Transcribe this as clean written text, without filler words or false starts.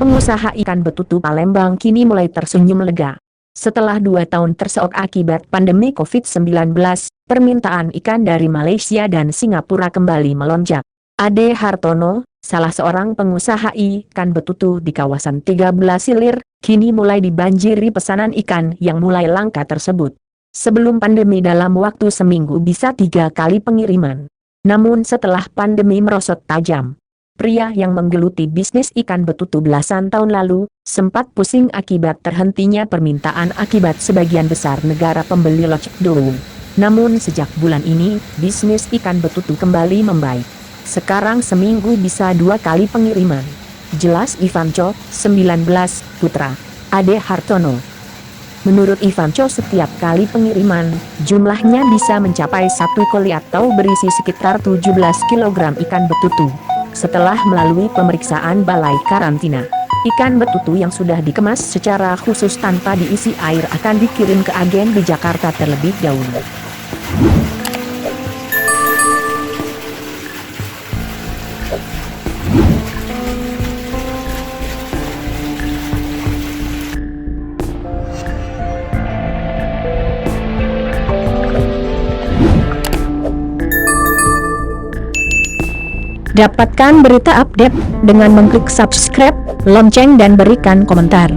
pengusaha ikan betutu Palembang kini mulai tersenyum lega. Setelah 2 tahun terseok akibat pandemi COVID-19, permintaan ikan dari Malaysia dan Singapura kembali melonjak. Ade Hartono, salah seorang pengusaha ikan betutu di kawasan 13 Silir, kini mulai dibanjiri pesanan ikan yang mulai langka tersebut. Sebelum pandemi dalam waktu seminggu bisa 3 kali pengiriman. Namun setelah pandemi merosot tajam, pria yang menggeluti bisnis ikan betutu belasan tahun lalu, sempat pusing akibat terhentinya permintaan akibat sebagian besar negara pembeli locek dulu. Namun sejak bulan ini, bisnis ikan betutu kembali membaik. Sekarang seminggu bisa 2 kali pengiriman. Jelas Ivanco, 19, putra Ade Hartono. Menurut Ivanco setiap kali pengiriman, jumlahnya bisa mencapai 1 koli atau berisi sekitar 17 kg ikan betutu. Setelah melalui pemeriksaan balai karantina, ikan betutu yang sudah dikemas secara khusus tanpa diisi air akan dikirim ke agen di Jakarta terlebih dahulu. Dapatkan berita update dengan mengklik subscribe, lonceng dan berikan komentar.